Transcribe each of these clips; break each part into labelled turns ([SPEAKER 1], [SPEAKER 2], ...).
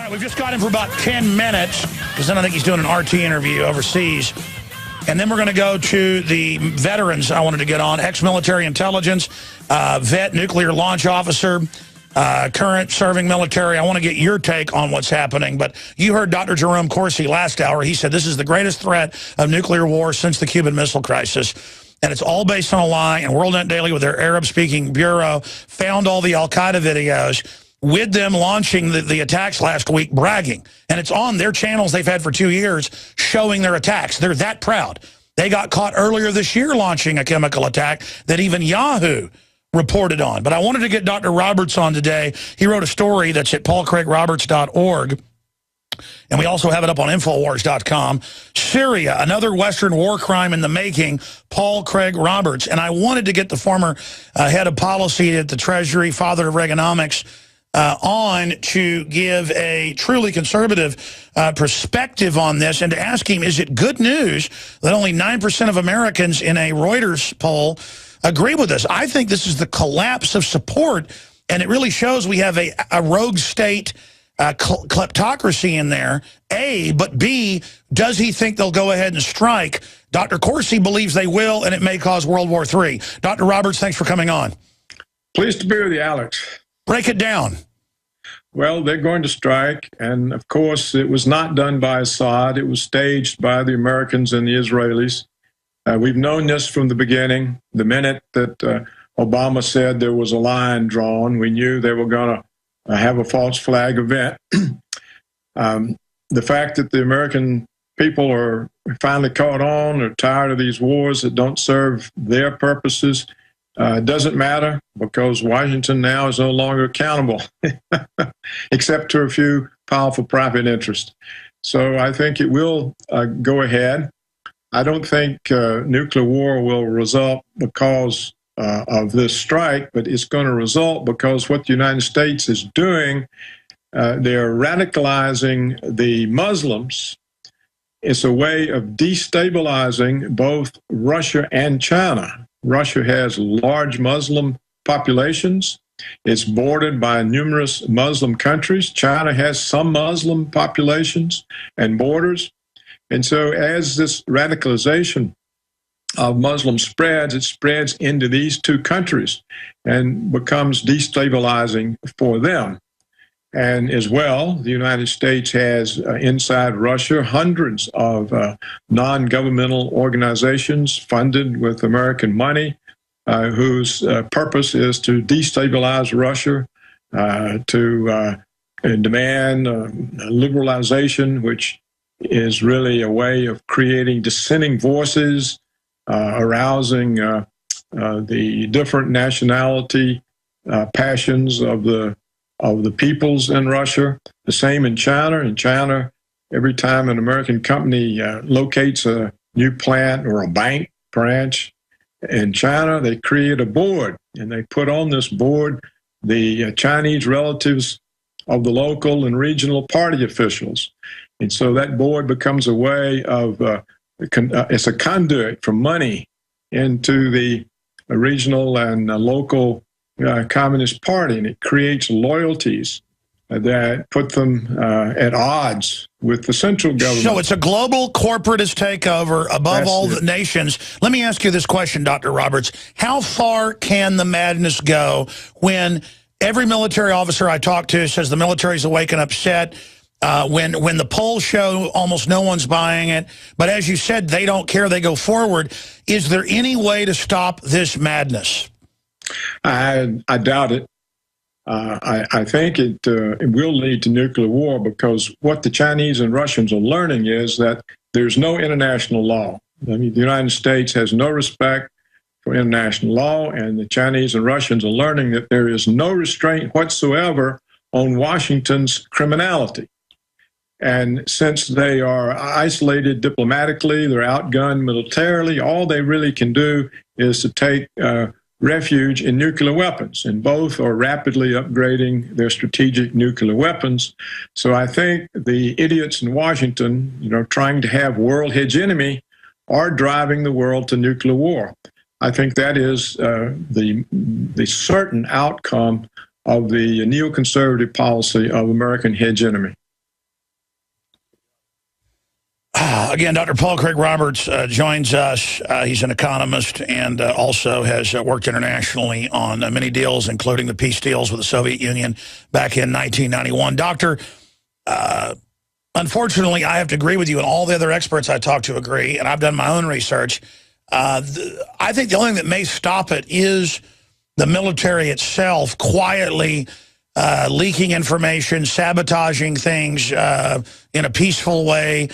[SPEAKER 1] right, we've just got him for about 10 minutes, because then I think he's doing an RT interview overseas. And then we're going to go to the veterans I wanted to get on, ex-military intelligence, vet, nuclear launch officer, current serving military. I want to get your take on what's happening. But you heard Dr. Jerome Corsi last hour. He said this is the greatest threat of nuclear war since the Cuban Missile Crisis. And it's all based on a lie. And WorldNet Daily, with their Arab-speaking bureau, found all the al-Qaeda videos with them launching the attacks last week, bragging. And it's on their channels they've had for 2 years, showing their attacks. They're that proud. They got caught earlier this year launching a chemical attack that even Yahoo reported on. But I wanted to get Dr. Roberts on today. He wrote a story that's at paulcraigroberts.org. And we also have it up on Infowars.com. Syria, another Western war crime in the making, Paul Craig Roberts. And I wanted to get the former head of policy at the Treasury, father of Reaganomics, on to give a truly conservative perspective on this and to ask him, is it good news that only 9% of Americans in a Reuters poll agree with this? I think this is the collapse of support, and it really shows we have a rogue state kleptocracy in there, A, but B, does he think they'll go ahead and strike? Dr. Corsi believes they will, and it may cause World War III. Dr. Roberts, thanks for coming on.
[SPEAKER 2] Pleased to be with you, Alex.
[SPEAKER 1] Break it down.
[SPEAKER 2] Well, they're going to strike, and of course, it was not done by Assad. It was staged by the Americans and the Israelis. We've known this from the beginning. The minute that Obama said there was a line drawn, we knew they were going to have a false flag event. The fact that the American people are finally caught on, are tired of these wars that don't serve their purposes, doesn't matter, because Washington now is no longer accountable, except to a few powerful private interests. So I think it will go ahead. I don't think nuclear war will result because of this strike, but it's going to result because what the United States is doing, they're radicalizing the Muslims. It's a way of destabilizing both Russia and China. Russia has large Muslim populations. It's bordered by numerous Muslim countries. China has some Muslim populations and borders. And so as this radicalization of Muslims spreads, it spreads into these two countries and becomes destabilizing for them. And as well, the United States has inside Russia hundreds of non-governmental organizations funded with American money whose purpose is to destabilize Russia, to demand liberalization, which is really a way of creating dissenting voices, arousing the different nationality passions of the peoples in Russia. The same in China. In China, every time an American company locates a new plant or a bank branch in China, they create a board, and they put on this board the Chinese relatives of the local and regional party officials. And so that board becomes a way of, it's a conduit for money into the regional and local Communist Party, and it creates loyalties that put them at odds with the central government. So
[SPEAKER 1] it's a global corporatist takeover above all the nations. Let me ask you this question, Dr. Roberts. How far can the madness go when every military officer I talk to says the military's awake and upset, when the polls show almost no one's buying it, but as you said, they don't care, they go forward. Is there any way to stop this madness?
[SPEAKER 2] I doubt it. I think it will lead to nuclear war, because what the Chinese and Russians are learning is that there's no international law. I mean, the United States has no respect for international law, and the Chinese and Russians are learning that there is no restraint whatsoever on Washington's criminality. And since they are isolated diplomatically, they're outgunned militarily, all they really can do is to take refuge in nuclear weapons, and both are rapidly upgrading their strategic nuclear weapons. So I think the idiots in Washington, trying to have world hegemony, are driving the world to nuclear war. I think that is the certain outcome of the neoconservative policy of American hegemony.
[SPEAKER 1] Again, Dr. Paul Craig Roberts joins us. He's an economist and also has worked internationally on many deals, including the peace deals with the Soviet Union back in 1991. Doctor, unfortunately, I have to agree with you, and all the other experts I talk to agree, and I've done my own research. I think the only thing that may stop it is the military itself quietly leaking information, sabotaging things in a peaceful way,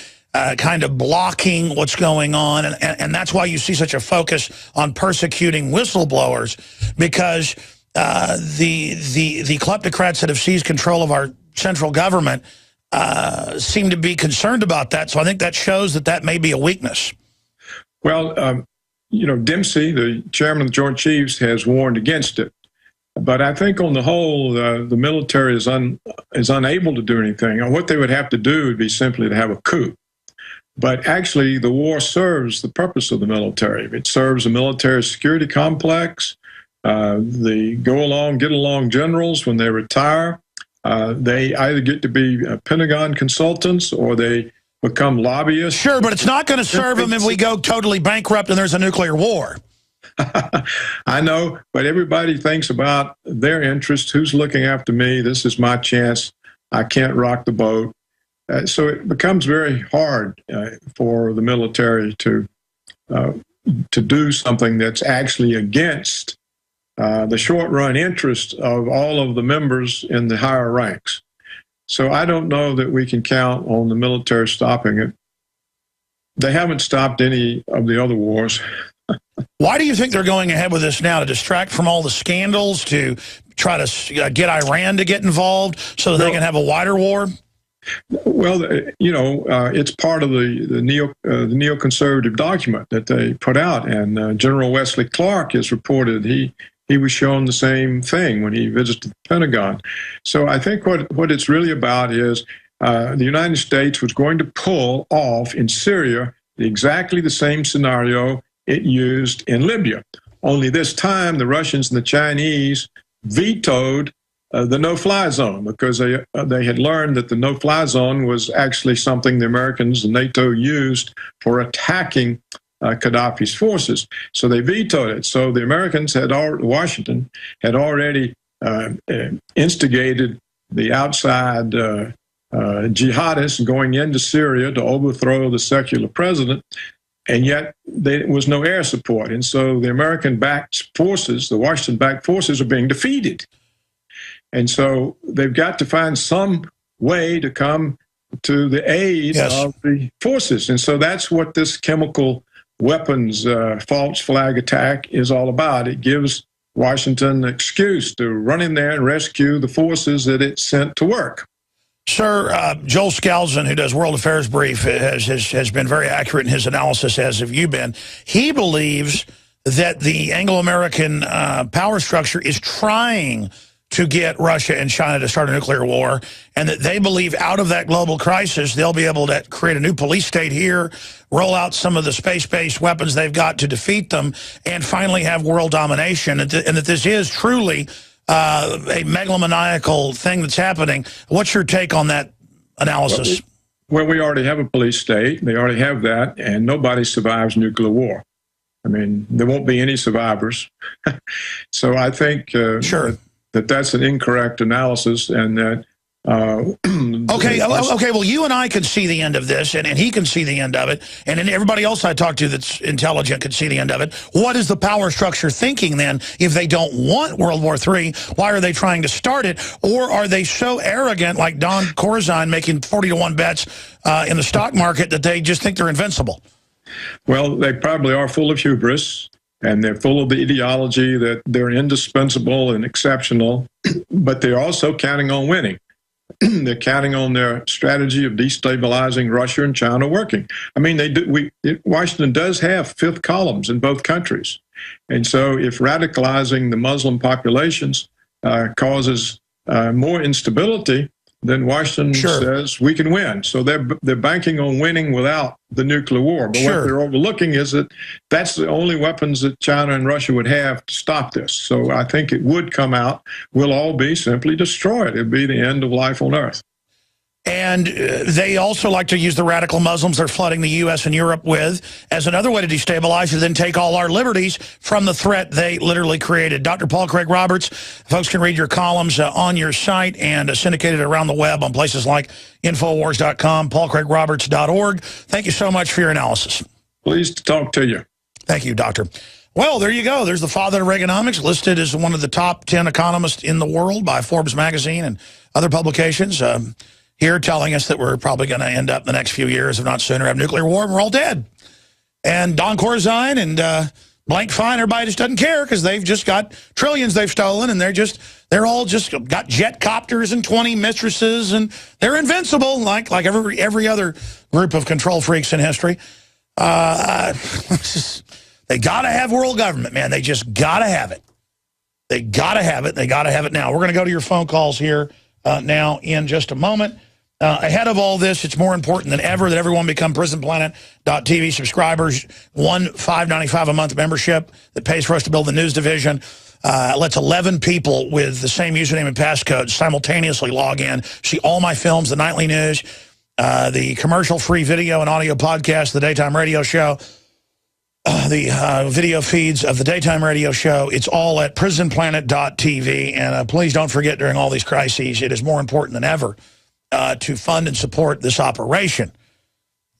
[SPEAKER 1] kind of blocking what's going on. And that's why you see such a focus on persecuting whistleblowers, because the kleptocrats that have seized control of our central government seem to be concerned about that. So I think that shows that that may be a weakness.
[SPEAKER 2] Well, you know, Dempsey, the chairman of the Joint Chiefs, has warned against it. But I think on the whole, the military is unable to do anything. And what they would have to do would be simply to have a coup. But actually, the war serves the purpose of the military. It serves the military security complex. The get along generals, when they retire, they either get to be Pentagon consultants or they become lobbyists.
[SPEAKER 1] Sure, but it's not going to serve them if we go totally bankrupt and there's a nuclear war.
[SPEAKER 2] I know, but everybody thinks about their interests. Who's looking after me? This is my chance. I can't rock the boat. So it becomes very hard for the military to do something that's actually against the short-run interest of all of the members in the higher ranks. So I don't know that we can count on the military stopping it. They haven't stopped any of the other wars.
[SPEAKER 1] Why do you think they're going ahead with this now? To distract from all the scandals, to try to get Iran to get involved so that they can have a wider war?
[SPEAKER 2] Well, you know, it's part of the neoconservative document that they put out, and General Wesley Clark has reported he was shown the same thing when he visited the Pentagon. So I think what it's really about is the United States was going to pull off in Syria exactly the same scenario it used in Libya. Only this time, the Russians and the Chinese vetoed the no-fly zone, because they had learned that the no-fly zone was actually something the Americans and NATO used for attacking Gaddafi's forces. So they vetoed it. So the Americans Washington had already instigated the outside jihadists going into Syria to overthrow the secular president, and yet there was no air support. And so the American-backed forces, the Washington-backed forces, are being defeated. And so they've got to find some way to come to the aid of the forces. And so that's what this chemical weapons false flag attack is all about. It gives Washington an excuse to run in there and rescue the forces that it sent to work.
[SPEAKER 1] Sir, Joel Skousen, who does World Affairs Brief, has been very accurate in his analysis, as have you been. He believes that the Anglo-American power structure is trying to get Russia and China to start a nuclear war, and that they believe out of that global crisis, they'll be able to create a new police state here, roll out some of the space-based weapons they've got to defeat them, and finally have world domination, and that this is truly a megalomaniacal thing that's happening. What's your take on that analysis?
[SPEAKER 2] Well, we already have a police state. They already have that, and nobody survives nuclear war. I mean, there won't be any survivors. So I think
[SPEAKER 1] sure.
[SPEAKER 2] That's an incorrect analysis, and that
[SPEAKER 1] okay, well, you and I can see the end of this, and he can see the end of it, and then everybody else I talk to that's intelligent can see the end of it. What is the power structure thinking then? If they don't want World War III, why are they trying to start it? Or are they so arrogant, like Don Corzine making 40-to-1 bets in the stock market, that they just think they're invincible?
[SPEAKER 2] Well, they probably are full of hubris, and they're full of the ideology that they're indispensable and exceptional, but they're also counting on winning. They're counting on their strategy of destabilizing Russia and China working. I mean, Washington does have fifth columns in both countries. And so if radicalizing the Muslim populations causes more instability, then Washington says we can win. So they're banking on winning without the nuclear war. But what they're overlooking is that that's the only weapons that China and Russia would have to stop this. So I think it would come out, we'll all be simply destroyed. It'd be the end of life on Earth.
[SPEAKER 1] And they also like to use the radical Muslims they're flooding the U.S. and Europe with as another way to destabilize and then take all our liberties from the threat they literally created. Dr. Paul Craig Roberts, folks can read your columns on your site and syndicated around the web on places like Infowars.com, paulcraigroberts.org. Thank you so much for your analysis.
[SPEAKER 2] Pleased to talk to you.
[SPEAKER 1] Thank you, Doctor. Well, there you go. There's the father of Reaganomics, listed as one of the top 10 economists in the world by Forbes magazine and other publications. Here telling us that we're probably going to end up in the next few years, if not sooner, have nuclear war and we're all dead. And Don Corzine and Blank Fine, everybody just doesn't care because they've just got trillions they've stolen and they're all just got jet copters and 20 mistresses and they're invincible like every other group of control freaks in history. They got to have world government, man. They just got to have it. They got to have it. They got to have it now. We're going to go to your phone calls here now in just a moment. Ahead of all this, it's more important than ever that everyone become prisonplanet.tv subscribers. $5.95 a month membership that pays for us to build the news division. Lets 11 people with the same username and passcode simultaneously log in, see all my films, the nightly news, the commercial-free video and audio podcast, the daytime radio show, the video feeds of the daytime radio show. It's all at prisonplanet.tv. And please don't forget, during all these crises, it is more important than ever to fund and support this operation.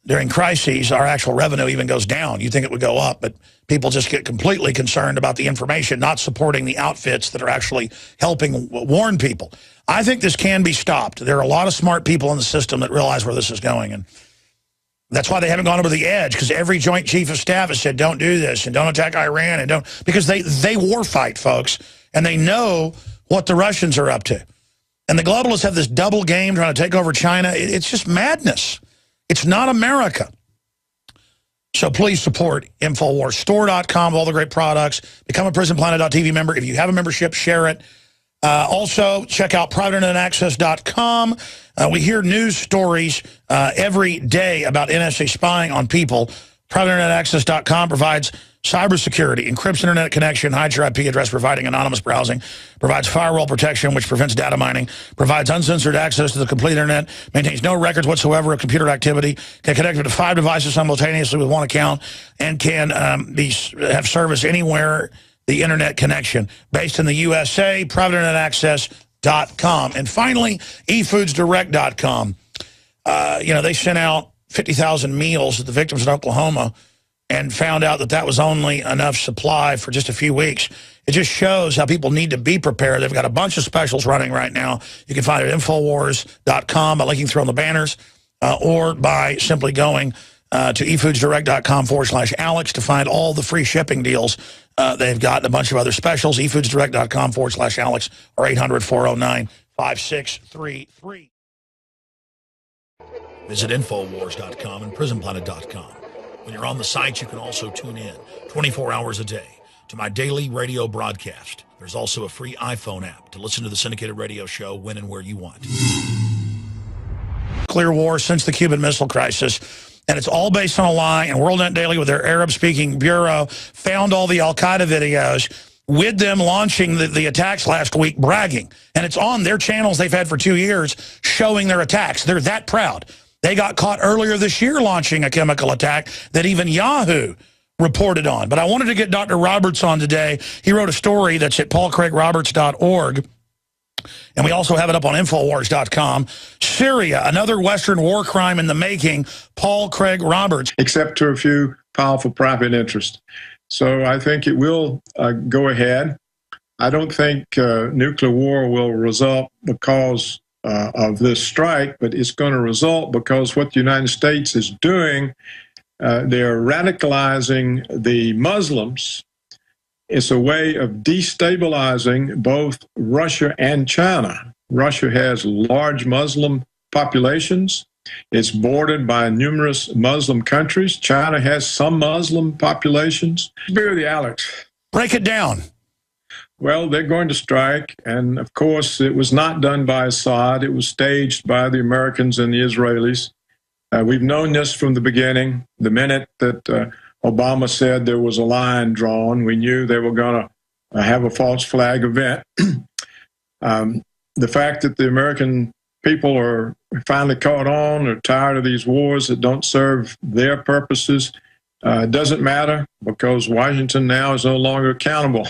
[SPEAKER 1] During crises, our actual revenue even goes down. You'd think it would go up, but people just get completely concerned about the information, not supporting the outfits that are actually helping warn people. I think this can be stopped. There are a lot of smart people in the system that realize where this is going, and that's why they haven't gone over the edge, because every Joint Chief of Staff has said, don't do this, and don't attack Iran, and don't, because they war fight, folks, and they know what the Russians are up to. And the globalists have this double game trying to take over China. It's just madness. It's not America. So please support InfoWarsStore.com, all the great products. Become a PrisonPlanet.tv member. If you have a membership, share it. Also, check out PrivateInternetAccess.com. We hear news stories every day about NSA spying on people. PrivateInternetAccess.com provides cybersecurity, encrypts internet connection, hides your IP address, providing anonymous browsing, provides firewall protection, which prevents data mining, provides uncensored access to the complete internet, maintains no records whatsoever of computer activity, can connect to 5 devices simultaneously with one account, and can have service anywhere the internet connection. Based in the USA, PrivateInternetAccess.com. And finally, eFoodsDirect.com. They sent out 50,000 meals to the victims in Oklahoma and found out that that was only enough supply for just a few weeks. It just shows how people need to be prepared. They've got a bunch of specials running right now. You can find it at Infowars.com by linking through on the banners or by simply going to eFoodsDirect.com/Alex to find all the free shipping deals they've got, and a bunch of other specials. eFoodsDirect.com/Alex or 800-409-5633. Visit Infowars.com and PrisonPlanet.com. When you're on the site, you can also tune in 24 hours a day to my daily radio broadcast. There's also a free iPhone app to listen to the syndicated radio show when and where you want. Clear war since the Cuban Missile Crisis. And it's all based on a lie. And WorldNet Daily, with their Arab-speaking bureau, found all the Al-Qaeda videos with them launching the attacks last week, bragging. And it's on their channels they've had for 2 years, showing their attacks. They're that proud. They got caught earlier this year launching a chemical attack that even Yahoo reported on. But I wanted to get Dr. Roberts on today. He wrote a story that's at paulcraigroberts.org. And we also have it up on Infowars.com. Syria, another Western war crime in the making. Paul Craig Roberts.
[SPEAKER 2] Except to a few powerful private interests. So I think it will go ahead. I don't think nuclear war will result because of this strike, but it's going to result because what the United States is doing, they're radicalizing the Muslims. It's a way of destabilizing both Russia and China. Russia has large Muslim populations. It's bordered by numerous Muslim countries. China has some Muslim populations. Barely, Alex.
[SPEAKER 1] Break it down.
[SPEAKER 2] Well, they're going to strike, and of course, it was not done by Assad. It was staged by the Americans and the Israelis. We've known this from the beginning. The minute that Obama said there was a line drawn, we knew they were going to have a false flag event. The fact that the American people are finally caught on. They're tired of these wars that don't serve their purposes. It doesn't matter because Washington now is no longer accountable.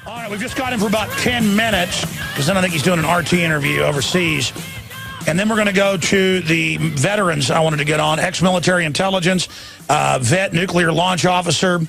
[SPEAKER 1] All right, we've just got him for about 10 minutes because then I think he's doing an RT interview overseas. And then we're going to go to the veterans I wanted to get on, ex-military intelligence, vet, nuclear launch officer,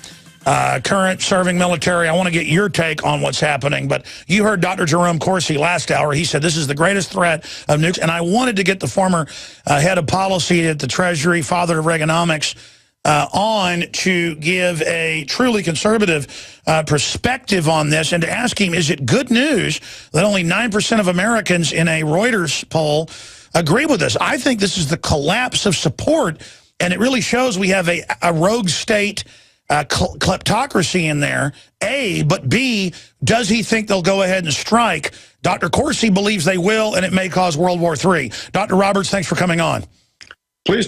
[SPEAKER 1] current serving military. I want to get your take on what's happening. But you heard Dr. Jerome Corsi last hour. He said this is the greatest threat of nukes. And I wanted to get the former head of policy at the Treasury, father of Reaganomics, on to give a truly conservative perspective on this and to ask him, is it good news that only 9% of Americans in a Reuters poll agree with this? I think this is the collapse of support, and it really shows we have a rogue state kleptocracy in there, A, but B, does he think they'll go ahead and strike? Dr. Corsi believes they will, and it may cause World War III. Dr. Roberts, thanks for coming on.
[SPEAKER 2] Please.